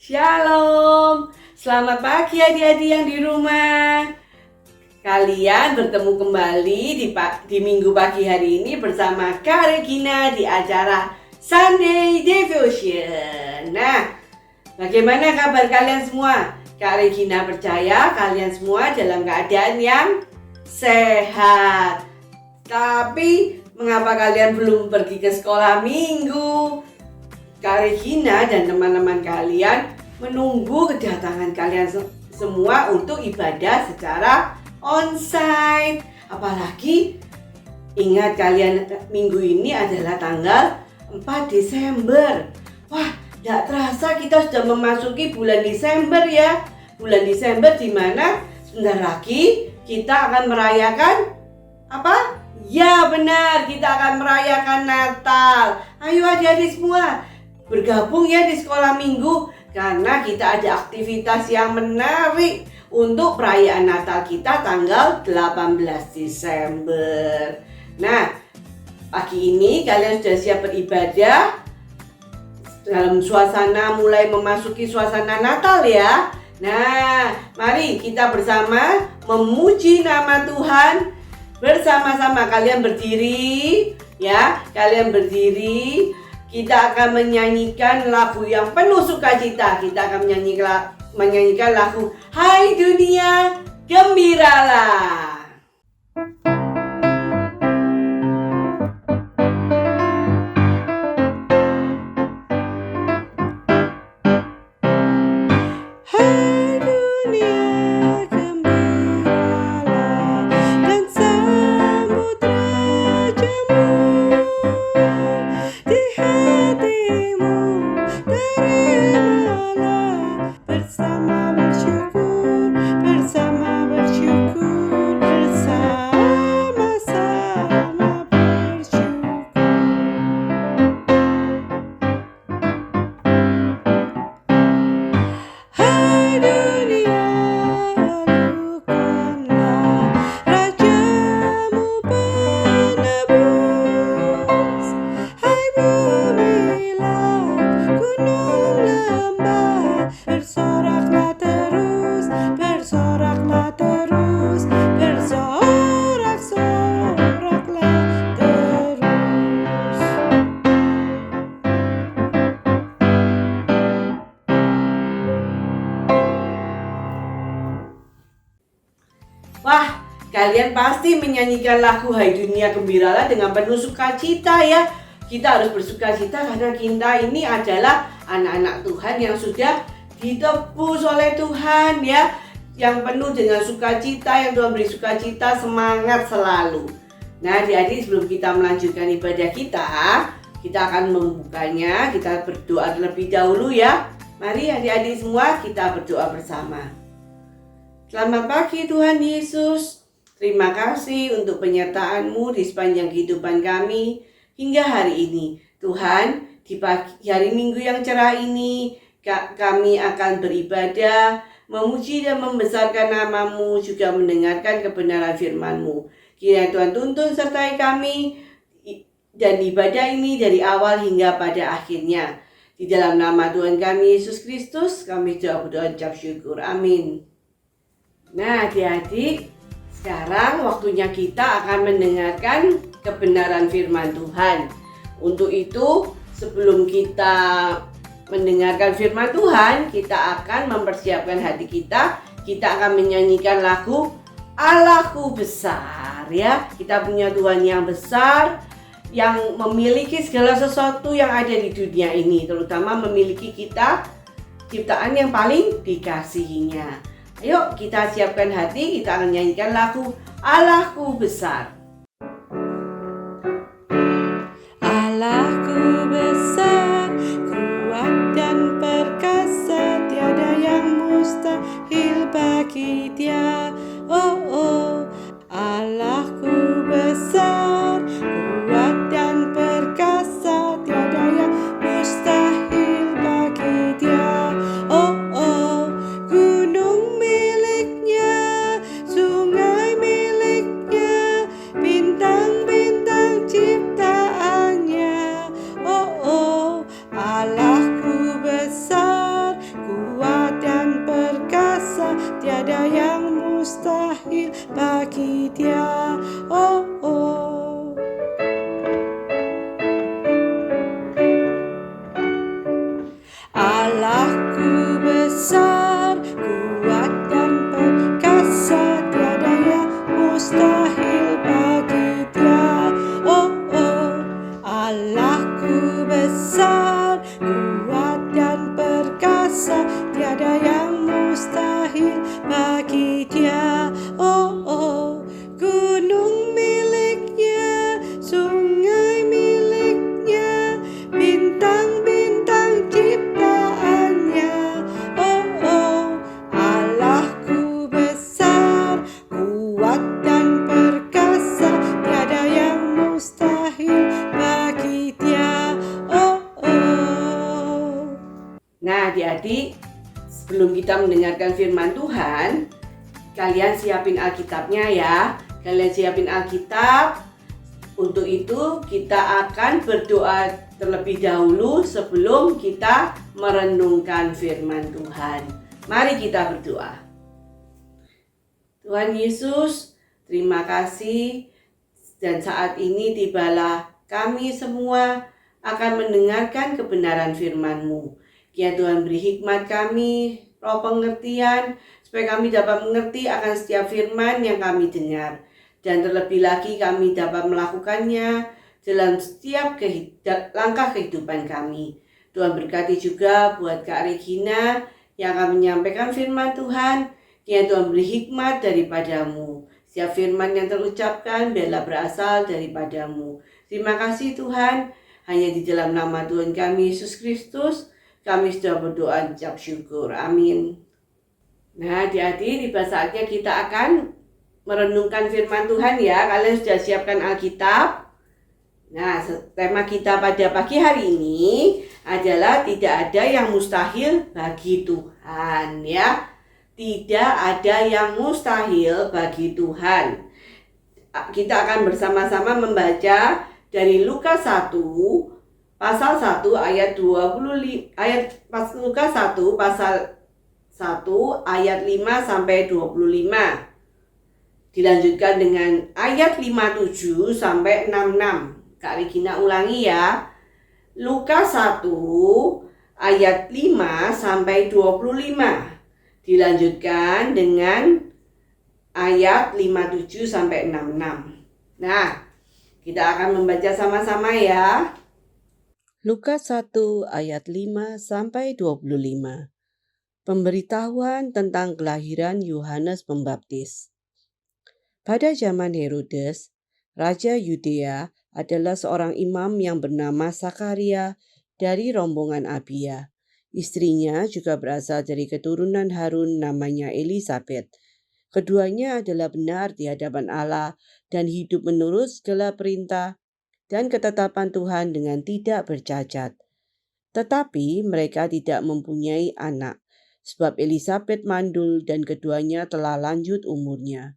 Shalom, selamat pagi adik-adik yang di rumah. Kalian bertemu kembali di minggu pagi hari ini bersama Kak Regina di acara Sunday Devotion. Nah, bagaimana kabar kalian semua? Kak Regina percaya kalian semua dalam keadaan yang sehat. Tapi, mengapa kalian belum pergi ke sekolah minggu? Kak Regina dan teman-teman kalian menunggu kedatangan kalian semua untuk ibadah secara onsite. Apalagi ingat kalian minggu ini adalah tanggal 4 Desember. Wah, tidak terasa kita sudah memasuki bulan Desember ya. Bulan Desember di mana sebentar lagi kita akan merayakan apa? Ya benar, kita akan merayakan Natal. Ayo adik-adik semua bergabung ya di sekolah minggu karena kita ada aktivitas yang menarik untuk perayaan Natal kita tanggal 18 Desember. Nah, pagi ini kalian sudah siap beribadah dalam suasana mulai memasuki suasana Natal ya. Nah, mari kita bersama memuji nama Tuhan bersama-sama. Kalian berdiri ya, kalian berdiri. Kita akan menyanyikan lagu yang penuh sukacita. Kita akan menyanyikan lagu Hai Dunia Gembiralah. Wah, kalian pasti menyanyikan lagu Hai Dunia Gembiralah dengan penuh sukacita ya. Kita harus bersukacita karena kita ini adalah anak-anak Tuhan yang sudah ditebus oleh Tuhan ya. Yang penuh dengan sukacita, yang Tuhan beri sukacita, semangat selalu. Nah, adik-adik sebelum kita melanjutkan ibadah kita akan membukanya. Kita berdoa terlebih dahulu ya. Mari adik-adik semua kita berdoa bersama. Selamat pagi Tuhan Yesus. Terima kasih untuk penyertaan-Mu di sepanjang kehidupan kami hingga hari ini. Tuhan, di pagi hari Minggu yang cerah ini, kami akan beribadah, memuji dan membesarkan nama-Mu, juga mendengarkan kebenaran firman-Mu. Kiranya Tuhan tuntun sertai kami dan ibadah ini dari awal hingga pada akhirnya. Di dalam nama Tuhan kami Yesus Kristus, kami berdoa ucap syukur. Amin. Nah adik-adik, sekarang waktunya kita akan mendengarkan kebenaran firman Tuhan. Untuk itu, sebelum kita mendengarkan firman Tuhan, kita akan mempersiapkan hati kita. Kita akan menyanyikan lagu Allahku Besar ya. Kita punya Tuhan yang besar, yang memiliki segala sesuatu yang ada di dunia ini, terutama memiliki kita, ciptaan yang paling dikasihinya. Ayo kita siapkan hati, kita akan nyanyikan lagu Allahku Besar. Allahku besar, kuat dan perkasa, tiada yang mustahil bagi Dia. Oh oh, Allahku besar, kuat dan perkasa, tiada yang mustahil bagi Dia. Oh oh, gunung miliknya, sungai miliknya, bintang-bintang ciptaannya. Oh oh, kuat dan perkasa, tiada yang mustahil bagi Dia. Oh, oh, gunung miliknya, sungai miliknya, bintang-bintang ciptaannya. Oh, oh, Allahku besar, kuat dan perkasa, tiada yang mustahil bagi Dia. Oh, oh. Nah, adik-adik, sebelum kita mendengarkan firman Tuhan, kalian siapin Alkitabnya ya. Kalian siapin Alkitab. Untuk itu kita akan berdoa terlebih dahulu sebelum kita merenungkan firman Tuhan. Mari kita berdoa. Tuhan Yesus, terima kasih. Dan saat ini tibalah kami semua akan mendengarkan kebenaran firman-Mu. Ya Tuhan, beri hikmat kami, roh pengertian, supaya kami dapat mengerti akan setiap firman yang kami dengar. Dan terlebih lagi kami dapat melakukannya dalam setiap langkah kehidupan kami. Tuhan berkati juga buat Kak Regina yang akan menyampaikan firman Tuhan. Ya Tuhan, beri hikmat daripada-Mu. Setiap firman yang terucapkan biarlah berasal daripada-Mu. Terima kasih Tuhan, hanya di dalam nama Tuhan kami Yesus Kristus kami sudah berdoa ucap syukur. Amin. Nah, adik-adik, tiba saatnya kita akan merenungkan firman Tuhan ya. Kalian sudah siapkan Alkitab? Nah, tema kita pada pagi hari ini adalah tidak ada yang mustahil bagi Tuhan ya. Tidak ada yang mustahil bagi Tuhan. Kita akan bersama-sama membaca dari Lukas 1 pasal 1 ayat 25 Lukas 1 pasal 1 ayat 5 sampai 25. Dilanjutkan dengan ayat 57 sampai 66. Kak Regina ulangi ya. Lukas 1 ayat 5 sampai 25. Dilanjutkan dengan ayat 57 sampai 66. Nah, kita akan membaca sama-sama ya. Lukas 1 ayat 5 sampai 25. Pemberitahuan tentang kelahiran Yohanes Pembaptis. Pada zaman Herodes, Raja Yudea adalah seorang imam yang bernama Sakaria dari rombongan Abia. Istrinya juga berasal dari keturunan Harun namanya Elisabet. Keduanya adalah benar di hadapan Allah dan hidup menurut segala perintah dan ketetapan Tuhan dengan tidak bercacat. Tetapi mereka tidak mempunyai anak, sebab Elisabet mandul dan keduanya telah lanjut umurnya.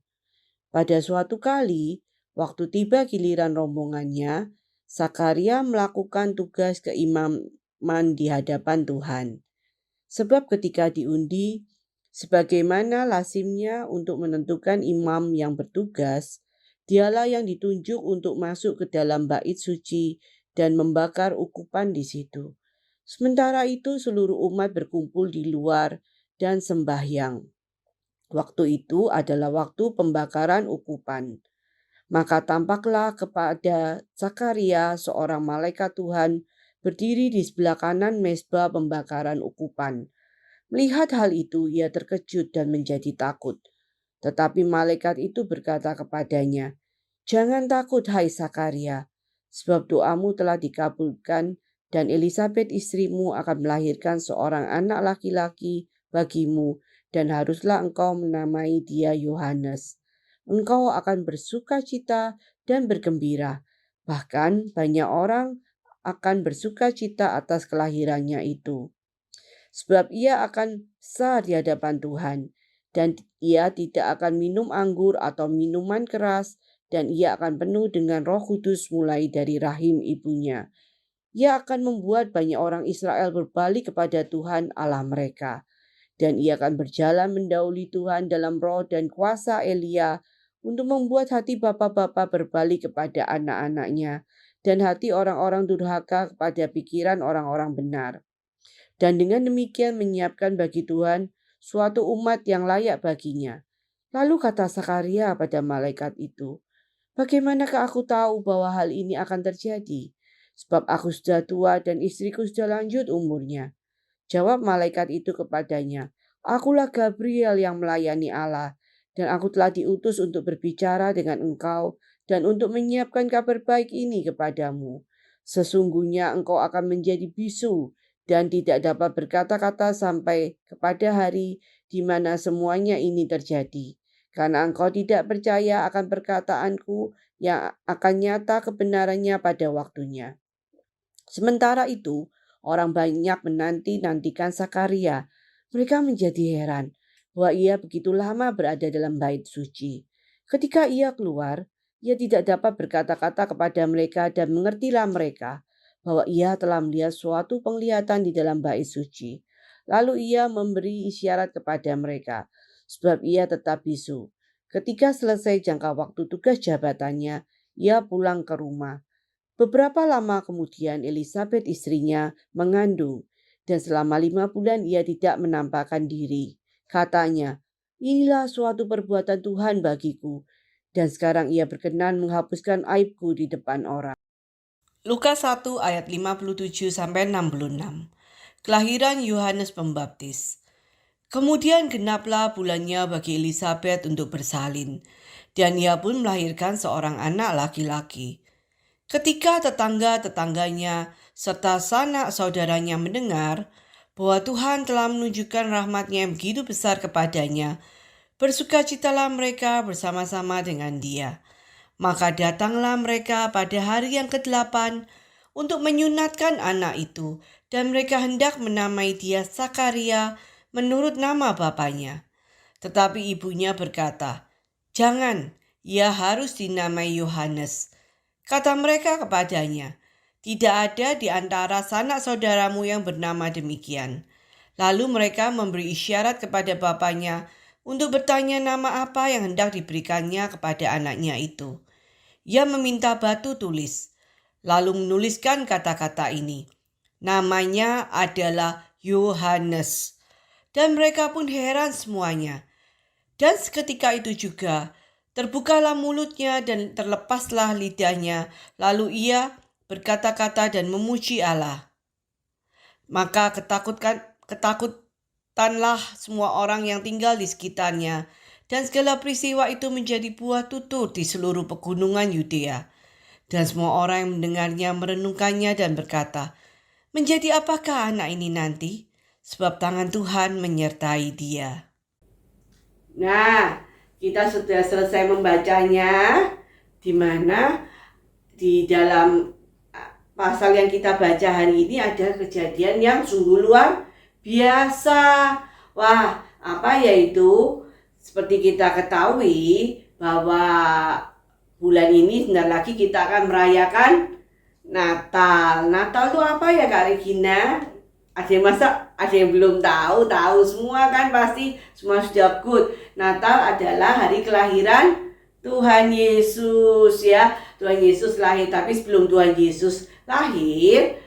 Pada suatu kali, waktu tiba giliran rombongannya, Sakaria melakukan tugas keimaman di hadapan Tuhan. Sebab ketika diundi, sebagaimana lazimnya untuk menentukan imam yang bertugas, dialah yang ditunjuk untuk masuk ke dalam bait suci dan membakar ukupan di situ. Sementara itu seluruh umat berkumpul di luar dan sembahyang. Waktu itu adalah waktu pembakaran ukupan. Maka tampaklah kepada Sakaria seorang malaikat Tuhan berdiri di sebelah kanan mezbah pembakaran ukupan. Melihat hal itu, ia terkejut dan menjadi takut. Tetapi malaikat itu berkata kepadanya, "Jangan takut, hai Sakaria, sebab doamu telah dikabulkan dan Elisabet istrimu akan melahirkan seorang anak laki-laki bagimu dan haruslah engkau menamai dia Yohanes. Engkau akan bersuka cita dan bergembira, bahkan banyak orang akan bersuka cita atas kelahirannya itu. Sebab ia akan besar di hadapan Tuhan, dan ia tidak akan minum anggur atau minuman keras, dan ia akan penuh dengan Roh Kudus mulai dari rahim ibunya. Ia akan membuat banyak orang Israel berbalik kepada Tuhan Allah mereka, dan ia akan berjalan mendahului Tuhan dalam roh dan kuasa Elia untuk membuat hati bapa-bapa berbalik kepada anak-anaknya, dan hati orang-orang durhaka kepada pikiran orang-orang benar. Dan dengan demikian menyiapkan bagi Tuhan suatu umat yang layak baginya. Lalu kata Sakaria pada malaikat itu, "Bagaimanakah aku tahu bahwa hal ini akan terjadi? sebab aku sudah tua dan istriku sudah lanjut umurnya." Jawab malaikat itu kepadanya, "Akulah Gabriel yang melayani Allah, dan aku telah diutus untuk berbicara dengan engkau dan untuk menyiapkan kabar baik ini kepadamu. Sesungguhnya engkau akan menjadi bisu dan tidak dapat berkata-kata sampai kepada hari di mana semuanya ini terjadi, karena engkau tidak percaya akan perkataanku yang akan nyata kebenarannya pada waktunya." Sementara itu, orang banyak menanti-nantikan Sakaria. Mereka menjadi heran bahwa ia begitu lama berada dalam bait suci. Ketika ia keluar, ia tidak dapat berkata-kata kepada mereka dan mengertilah mereka bahwa ia telah melihat suatu penglihatan di dalam bait suci. Lalu ia memberi isyarat kepada mereka, sebab ia tetap bisu. Ketika selesai jangka waktu tugas jabatannya, ia pulang ke rumah. Beberapa lama kemudian Elisabet istrinya mengandung, dan selama 5 bulan ia tidak menampakkan diri. Katanya, "Inilah suatu perbuatan Tuhan bagiku, dan sekarang ia berkenan menghapuskan aibku di depan orang." Lukas 1 ayat 57-66. Kelahiran Yohanes Pembaptis. Kemudian genaplah bulannya bagi Elisabet untuk bersalin, dan ia pun melahirkan seorang anak laki-laki. Ketika tetangga-tetangganya serta sanak saudaranya mendengar bahwa Tuhan telah menunjukkan rahmat-Nya yang begitu besar kepadanya, bersukacitalah mereka bersama-sama dengan dia. Maka datanglah mereka pada hari yang ke-8 untuk menyunatkan anak itu, dan mereka hendak menamai dia Sakaria menurut nama bapaknya. Tetapi ibunya berkata, "Jangan, ia harus dinamai Yohanes." Kata mereka kepadanya, "Tidak ada di antara sanak saudaramu yang bernama demikian." Lalu mereka memberi isyarat kepada bapaknya untuk bertanya nama apa yang hendak diberikannya kepada anaknya itu. Ia meminta batu tulis, lalu menuliskan kata-kata ini, "Namanya adalah Yohanes." Dan mereka pun heran semuanya. Dan seketika itu juga terbukalah mulutnya dan terlepaslah lidahnya, lalu ia berkata-kata dan memuji Allah. Maka ketakutanlah semua orang yang tinggal di sekitarnya, dan segala peristiwa itu menjadi buah tutur di seluruh pegunungan Yudea. Dan semua orang yang mendengarnya merenungkannya dan berkata, "Menjadi apakah anak ini nanti? Sebab tangan Tuhan menyertai dia." Nah, kita sudah selesai membacanya, di mana di dalam pasal yang kita baca hari ini ada kejadian yang sungguh luar biasa. Wah, apa yaitu? Seperti kita ketahui bahwa bulan ini sebentar lagi kita akan merayakan Natal. Natal itu apa ya Kak Regina? Ada yang ada yang belum tahu semua kan pasti semua sudah good. Natal adalah hari kelahiran Tuhan Yesus ya. Tuhan Yesus lahir, tapi sebelum Tuhan Yesus lahir,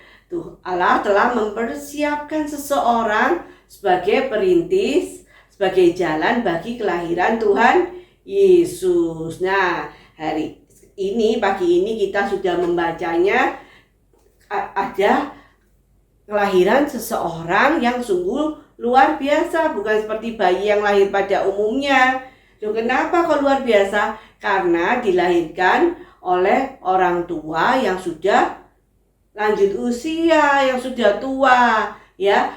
Allah telah mempersiapkan seseorang sebagai perintis, sebagai jalan bagi kelahiran Tuhan Yesus. Nah, pagi ini kita sudah membacanya, ada kelahiran seseorang yang sungguh luar biasa, bukan seperti bayi yang lahir pada umumnya. Loh, kenapa kok luar biasa? Karena dilahirkan oleh orang tua yang sudah lanjut usia, yang sudah tua, ya.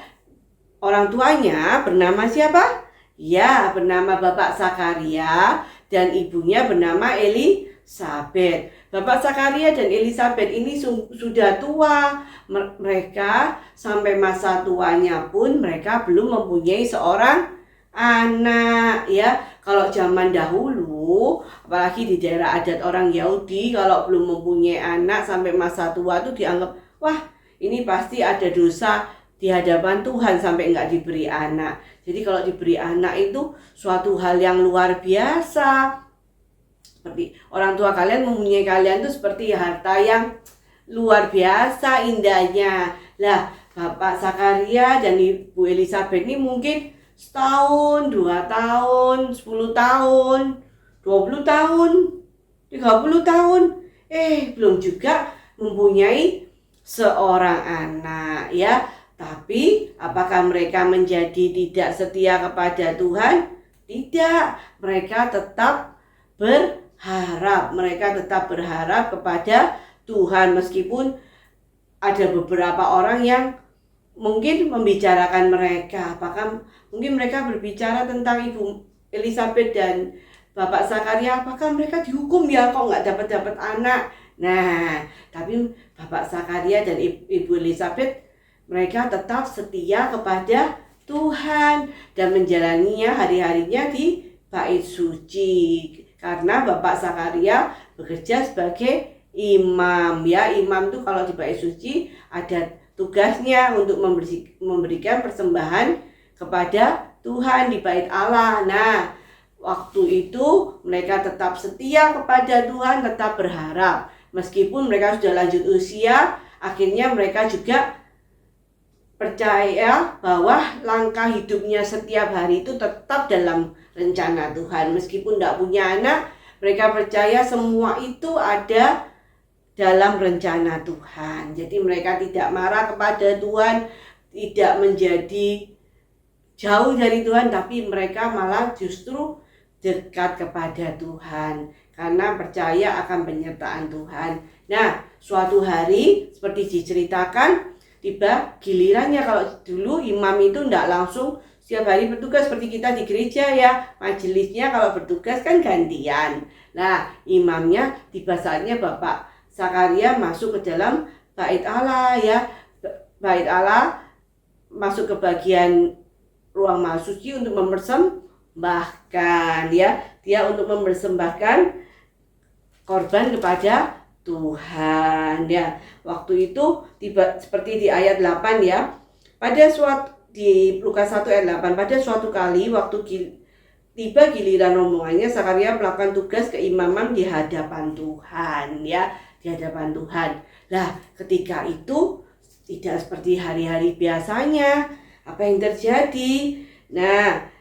Orang tuanya bernama siapa? Ya, bernama Bapak Sakaria dan ibunya bernama Elisabet. Bapak Sakaria dan Elisabet ini sudah tua. Mereka sampai masa tuanya pun mereka belum mempunyai seorang anak ya. Kalau zaman dahulu, apalagi di daerah adat orang Yahudi, kalau belum mempunyai anak sampai masa tua itu dianggap, wah ini pasti ada dosa di hadapan Tuhan sampai enggak diberi anak. Jadi kalau diberi anak itu suatu hal yang luar biasa. Seperti orang tua kalian mempunyai kalian itu seperti harta yang luar biasa indahnya. Lah, Bapak Sakaria dan Ibu Elisabet ini mungkin setahun, 2 tahun, 10 tahun, 20 tahun, 30 tahun. Belum juga mempunyai seorang anak ya. Tapi apakah mereka menjadi tidak setia kepada Tuhan? Tidak, mereka tetap berharap. Mereka tetap berharap kepada Tuhan meskipun ada beberapa orang yang mungkin membicarakan mereka. Apakah mungkin mereka berbicara tentang Ibu Elizabeth dan Bapak Zakaria, apakah mereka dihukum ya kok nggak dapat anak? Nah, tapi Bapak Zakaria dan Ibu Elizabeth mereka tetap setia kepada Tuhan dan menjalaninya hari-harinya di bait suci. Karena Bapak Zakaria bekerja sebagai imam ya. Imam itu kalau di bait suci ada tugasnya untuk memberikan persembahan kepada Tuhan di bait Allah. Nah, waktu itu mereka tetap setia kepada Tuhan, tetap berharap. Meskipun mereka sudah lanjut usia, akhirnya mereka juga percaya bahwa langkah hidupnya setiap hari itu tetap dalam rencana Tuhan. Meskipun tidak punya anak, mereka percaya semua itu ada dalam rencana Tuhan. Jadi mereka tidak marah kepada Tuhan, tidak menjadi jauh dari Tuhan, tapi mereka malah justru dekat kepada Tuhan karena percaya akan penyertaan Tuhan. Nah, suatu hari seperti diceritakan, tiba gilirannya. Kalau dulu imam itu tidak langsung setiap hari bertugas seperti kita di gereja ya, majelisnya kalau bertugas kan gantian. Nah, imamnya tiba saatnya Bapak Zakaria masuk ke dalam bait Allah ya. Bait Allah masuk ke bagian ruang maha suci untuk mempersembahkan ya. Dia untuk mempersembahkan korban kepada Tuhan ya. Waktu itu tiba seperti di ayat 8 ya. Pada suatu di Lukas 1 ayat 8, pada suatu kali waktu tiba giliran rombongannya, Zakaria melakukan tugas keimaman di hadapan Tuhan ya, di hadapan Tuhan. Nah, ketika itu tidak seperti hari-hari biasanya. Apa yang terjadi? Nah,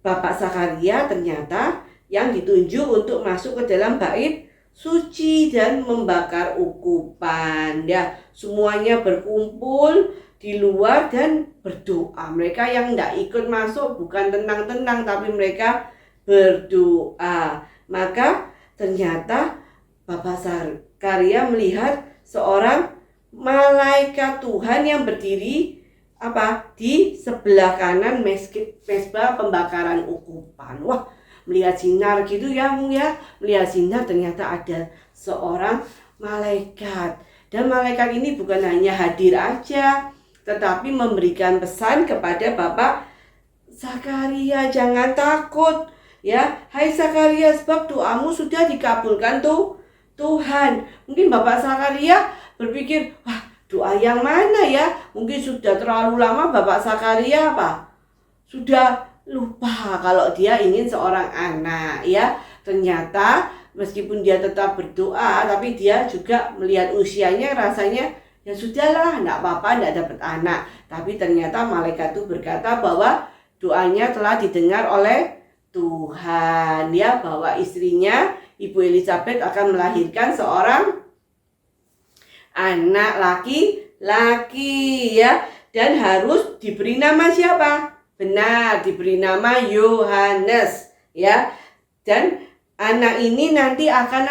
Bapak Zakaria ternyata yang ditunjuk untuk masuk ke dalam bait suci dan membakar ukupan ya. Semuanya berkumpul di luar dan berdoa. Mereka yang tidak ikut masuk bukan tenang-tenang, tapi mereka berdoa. Maka ternyata Bapak Zakaria melihat seorang malaikat Tuhan yang berdiri di sebelah kanan mezbah pembakaran ukupan. Wah, melihat sinar gitu ya, melihat sinar ternyata ada seorang malaikat. Dan malaikat ini bukan hanya hadir aja, tetapi memberikan pesan kepada Bapak Zakaria, jangan takut ya. Hai Zakaria, sebab doamu sudah dikabulkan Tuhan. Mungkin Bapak Zakaria berpikir, wah, doa yang mana ya? Mungkin sudah terlalu lama Bapak Zakaria sudah lupa kalau dia ingin seorang anak ya. Ternyata meskipun dia tetap berdoa, tapi dia juga melihat usianya, rasanya ya sudahlah, enggak apa-apa, enggak dapat anak. Tapi ternyata malaikat itu berkata bahwa doanya telah didengar oleh Tuhan ya, bahwa istrinya Ibu Elizabeth akan melahirkan seorang anak laki-laki ya, dan harus diberi nama siapa? Benar, diberi nama Yohanes ya. Dan anak ini nanti akan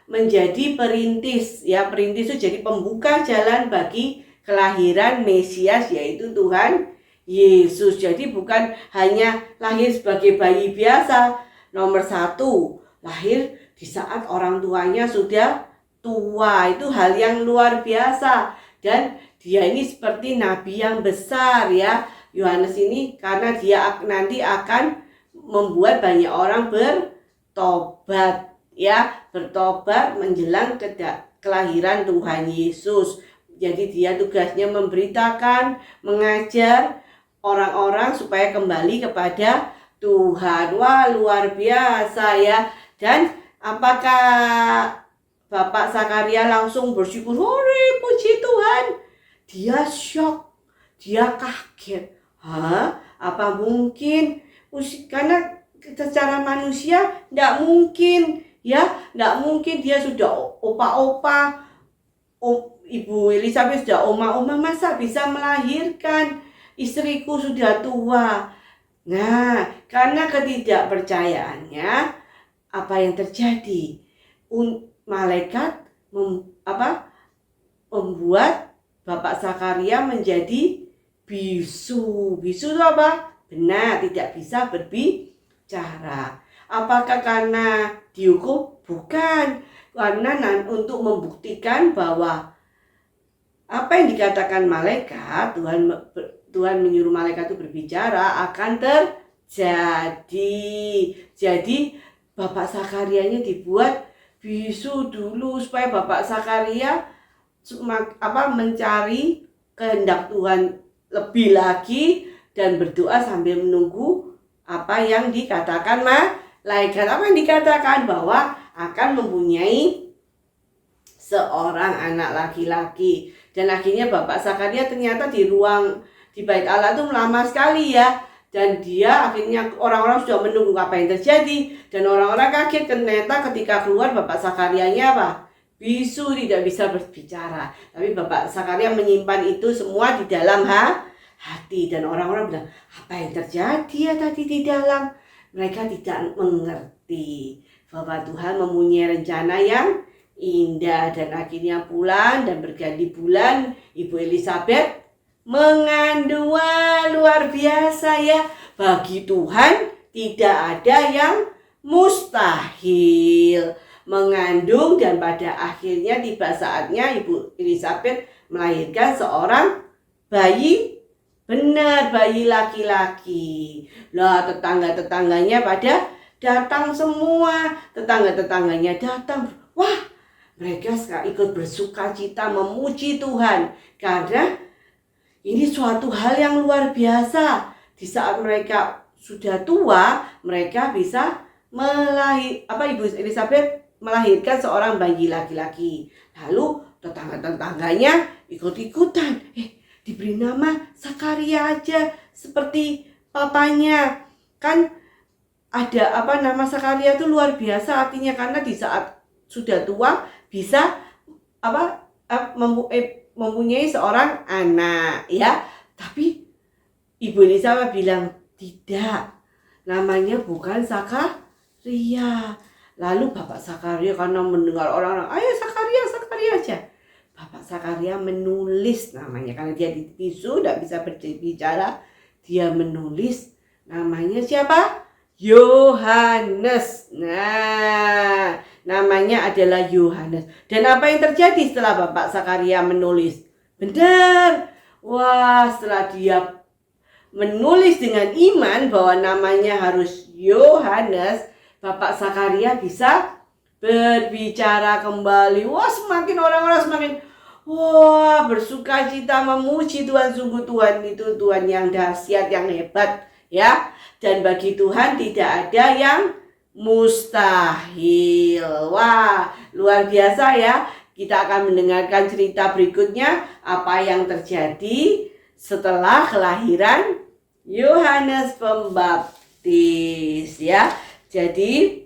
menjadi perintis ya. Perintis itu jadi pembuka jalan bagi kelahiran Mesias, yaitu Tuhan Yesus. Jadi bukan hanya lahir sebagai bayi biasa. Nomor 1, lahir di saat orang tuanya sudah tua. Itu hal yang luar biasa. Dan dia ini seperti nabi yang besar ya. Yohanes ini karena dia nanti akan membuat banyak orang bertobat ya. Bertobat menjelang kelahiran Tuhan Yesus. Jadi dia tugasnya memberitakan, mengajar orang-orang supaya kembali kepada Tuhan. Wah, luar biasa ya. Dan apakah Bapak Zakaria langsung bersyukur, hore, puji Tuhan? Dia shock, dia kaget. Apa mungkin? Karena secara manusia tidak mungkin ya, tidak mungkin. Dia sudah opa-opa, Ibu Elizabeth sudah oma-oma, masa bisa melahirkan? Istriku sudah tua. Nah, karena ketidakpercayaannya, apa yang terjadi? Malaikat membuat Bapak Zakaria menjadi bisu. Bisu itu apa? Benar, tidak bisa berbicara. Apakah karena dihukum? Bukan. Karena untuk membuktikan bahwa apa yang dikatakan malaikat, Tuhan menyuruh malaikat itu berbicara akan terjadi. Jadi Bapak Zakarianya dibuat bisu dulu supaya Bapak Zakaria mencari kehendak Tuhan lebih lagi dan berdoa sambil menunggu apa yang dikatakan malaikat. Apa yang dikatakan? Bahwa akan mempunyai seorang anak laki-laki. Dan akhirnya Bapak Zakaria ternyata di bait Allah itu lama sekali ya. Dan dia akhirnya orang-orang sudah menunggu apa yang terjadi. Dan orang-orang kaget ternyata ketika keluar Bapak Zakarianya apa? Bisu, tidak bisa berbicara. Tapi Bapak Zakaria menyimpan itu semua di dalam hati. Dan orang-orang bilang, apa yang terjadi ya tadi di dalam? Mereka tidak mengerti bahwa Tuhan mempunyai rencana yang indah. Dan akhirnya bulan dan berganti bulan, Ibu Elizabeth mengandung. Luar biasa ya. Bagi Tuhan tidak ada yang mustahil. Mengandung dan pada akhirnya tiba saatnya Ibu Elizabeth melahirkan seorang bayi. Benar, bayi laki-laki. Lah, tetangga-tetangganya pada datang semua. Tetangga-tetangganya datang. Wah, mereka ikut bersuka cita memuji Tuhan. Karena ini suatu hal yang luar biasa. Di saat mereka sudah tua, mereka bisa Ibu Elizabeth melahirkan seorang bayi laki-laki. Lalu tetangga-tetangganya ikut-ikutan. Diberi nama Zakaria aja seperti papanya. Kan ada nama Zakaria itu luar biasa artinya, karena di saat sudah tua bisa mempunyai seorang anak ya. Tapi Ibu Elizabeth bilang tidak, namanya bukan Zakaria. Lalu Bapak Zakaria karena mendengar orang-orang, ayo Zakaria aja. Bapak Zakaria menulis namanya, karena dia bisu, tidak bisa berbicara. Dia menulis namanya siapa? Yohanes. Nah, namanya adalah Yohanes. Dan apa yang terjadi setelah Bapak Zakaria menulis? Benar. Wah, setelah dia menulis dengan iman bahwa namanya harus Yohanes, Bapak Zakaria bisa berbicara kembali. Wah, semakin orang-orang semakin bersuka cita memuji Tuhan. Sungguh Tuhan itu Tuhan yang dahsyat, yang hebat ya. Dan bagi Tuhan tidak ada yang mustahil. Wah, luar biasa ya. Kita akan mendengarkan cerita berikutnya, apa yang terjadi setelah kelahiran Yohanes Pembaptis ya. Jadi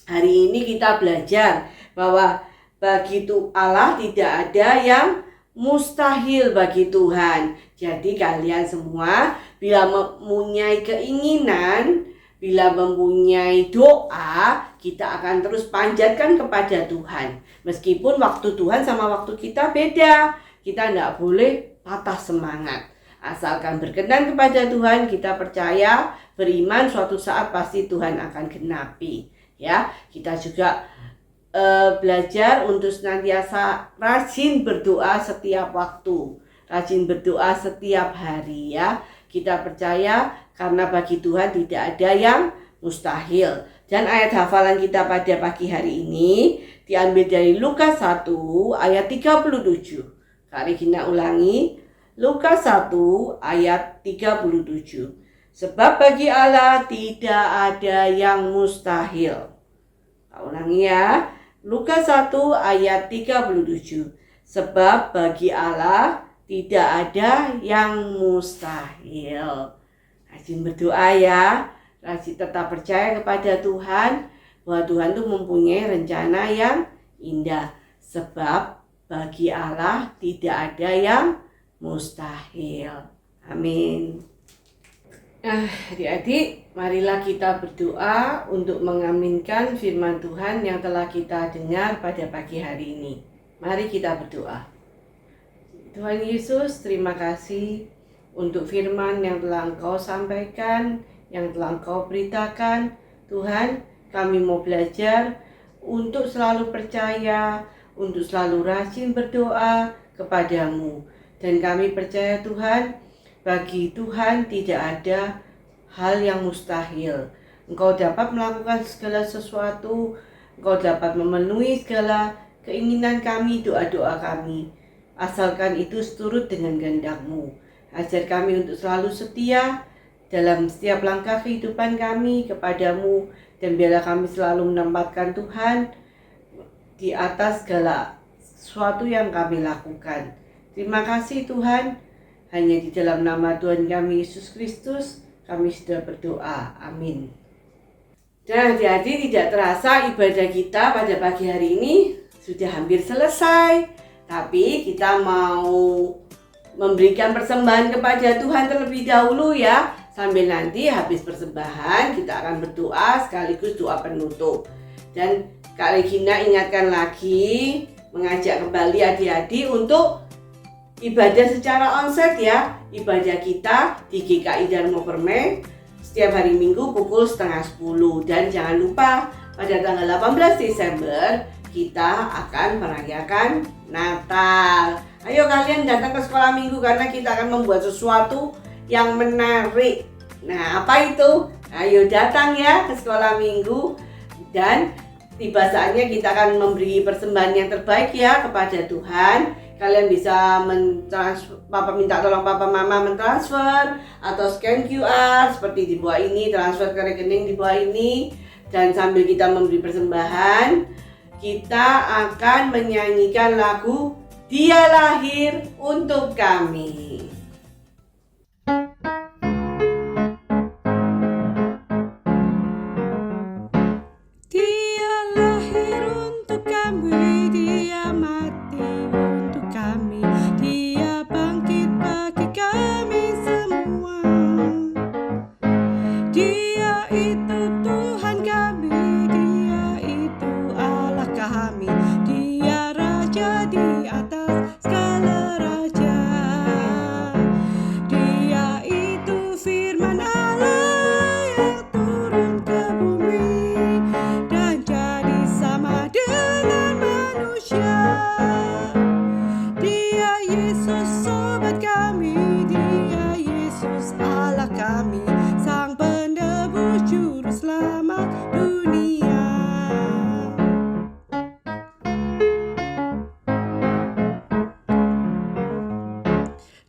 hari ini kita belajar bahwa bagi Allah tidak ada yang mustahil bagi Tuhan. Jadi kalian semua bila mempunyai keinginan, bila mempunyai doa, kita akan terus panjatkan kepada Tuhan. Meskipun waktu Tuhan sama waktu kita beda, kita tidak boleh patah semangat. Asalkan berkenan kepada Tuhan, kita percaya, beriman, suatu saat pasti Tuhan akan genapi. Ya, kita juga belajar untuk senantiasa rajin berdoa setiap waktu, rajin berdoa setiap hari ya. Kita percaya karena bagi Tuhan tidak ada yang mustahil. Dan ayat hafalan kita pada pagi hari ini diambil dari Lukas 1 ayat 37. Kak Regina ulangi, Lukas 1 ayat 37. Sebab bagi Allah tidak ada yang mustahil. Ulangi ya, Lukas 1 ayat 37. Sebab bagi Allah tidak ada yang mustahil. Rajin berdoa ya, rajin tetap percaya kepada Tuhan, bahwa Tuhan itu mempunyai rencana yang indah. Sebab Bagi Allah tidak ada yang mustahil. Amin. Nah, adik-adik, marilah kita berdoa untuk mengaminkan firman Tuhan yang telah kita dengar pada pagi hari ini. Mari kita berdoa. Tuhan Yesus, terima kasih untuk firman yang telah Engkau sampaikan, yang telah Engkau beritakan. Tuhan, kami mau belajar untuk selalu percaya, untuk selalu rajin berdoa kepadamu. Dan kami percaya Tuhan, bagi Tuhan tidak ada hal yang mustahil. Engkau dapat melakukan segala sesuatu, Engkau dapat memenuhi segala keinginan kami, doa-doa kami. Asalkan itu seturut dengan kehendak-Mu. Ajar kami untuk selalu setia dalam setiap langkah kehidupan kami kepadamu, dan biarlah kami selalu menempatkan Tuhan di atas segala sesuatu yang kami lakukan. Terima kasih Tuhan, hanya di dalam nama Tuhan kami Yesus Kristus kami sudah berdoa. Amin. Nah, jadi tidak terasa ibadah kita pada pagi hari ini sudah hampir selesai. Tapi kita mau memberikan persembahan kepada Tuhan terlebih dahulu ya. Sambil nanti habis persembahan kita akan berdoa sekaligus doa penutup. Dan Kak Regina ingatkan lagi, mengajak kembali adik-adik untuk ibadah secara onsite ya. Ibadah kita di GKI Dharma Permai setiap hari Minggu pukul 9:30. Dan jangan lupa pada tanggal 18 Desember kita akan merayakan Natal. Ayo kalian datang ke sekolah minggu karena kita akan membuat sesuatu yang menarik. Nah, apa itu? Ayo datang ya ke sekolah minggu, dan tiba saatnya kita akan memberi persembahan yang terbaik ya kepada Tuhan. Kalian bisa Papa minta tolong Papa Mama mentransfer atau scan QR seperti di bawah ini, transfer ke rekening di bawah ini. Dan sambil kita memberi persembahan, kita akan menyanyikan lagu Dia Lahir Untuk Kami. Dia lahir untuk kami, Dia mati untuk kami, Dia bangkit bagi kami semua. Dia itu Tuhan kami, Dia itu Allah kami, Dia Raja di atas segala raja. Dia itu firman Allah yang turun ke bumi dan jadi sama dengan manusia. Dia Yesus sobat kami, Dia Yesus Allah kami, Sang penebus juru selamat dunia.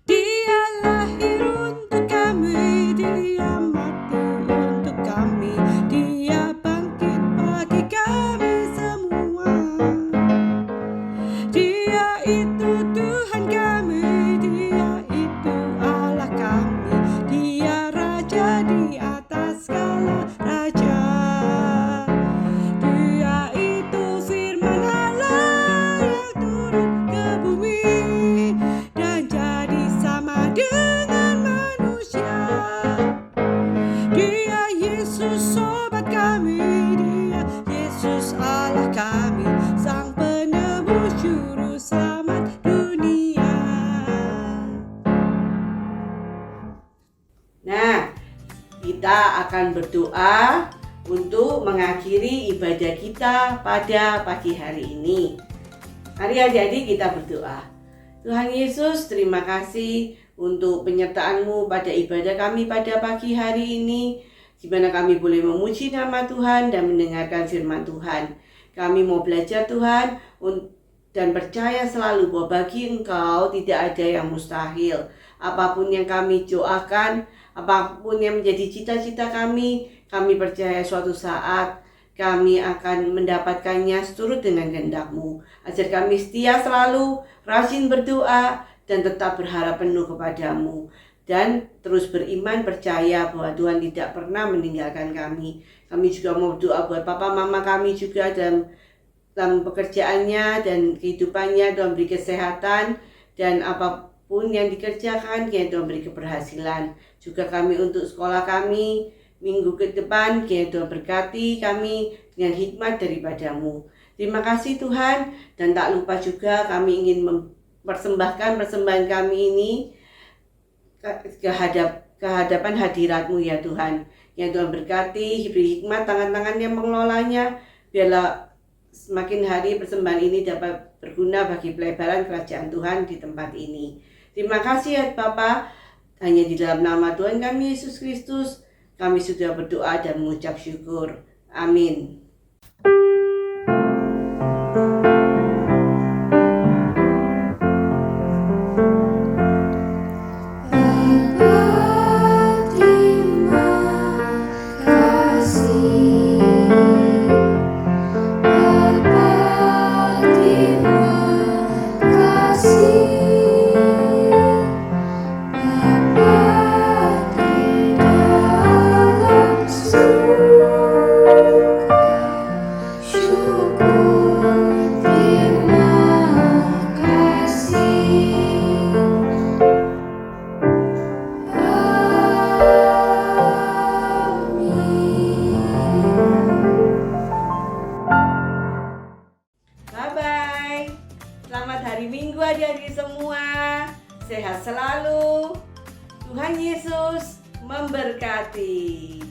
Dia lahir untuk kami, Dia mati untuk kami, Dia bangkit bagi kami semua. Dia itu Tuhan kami, Dia itu Allah kami, Dia Raja di atas segala raja. Dia itu firman Allah yang turun ke bumi dan jadi sama dengan manusia. Dia Yesus sobat kami, Dia Yesus Allah kami, Sang penebus juru selamat dunia. Nah, kita akan berdoa untuk mengakhiri ibadah kita pada pagi hari ini. Mari adik-adik kita berdoa. Tuhan Yesus, terima kasih untuk penyertaan-Mu pada ibadah kami pada pagi hari ini, di mana kami boleh memuji nama Tuhan dan mendengarkan firman Tuhan. Kami mau belajar Tuhan dan percaya selalu bahwa bagi Engkau tidak ada yang mustahil. Apapun yang kami doakan, apapun yang menjadi cita-cita kami percaya suatu saat kami akan mendapatkannya seturut dengan kehendak-Mu. Ajar kami setia selalu, rajin berdoa, dan tetap berharap penuh kepadamu. Dan terus beriman percaya bahwa Tuhan tidak pernah meninggalkan kami. Kami juga mau berdoa buat papa mama kami juga dalam dalam pekerjaannya dan kehidupannya. Tuhan beri kesehatan dan apapun yang dikerjakan, Kiranya Tuhan beri keberhasilan. Juga kami untuk sekolah kami minggu ke depan, Kiranya Tuhan berkati kami dengan hikmat daripadamu. Terima kasih Tuhan, dan tak lupa juga kami ingin mempersembahkan persembahan kami ini ke hadapan hadirat-Mu ya Tuhan. Yang Tuhan berkati, beri hikmat tangan-tangan yang mengelolanya, biarlah semakin hari persembahan ini dapat berguna bagi pelebaran kerajaan Tuhan di tempat ini. Terima kasih ya Bapa, hanya di dalam nama Tuhan kami Yesus Kristus, kami sudah berdoa dan mengucap syukur. Amin. Bye-bye. Selamat hari Minggu adik-adik semua. Sehat selalu. Tuhan Yesus memberkati.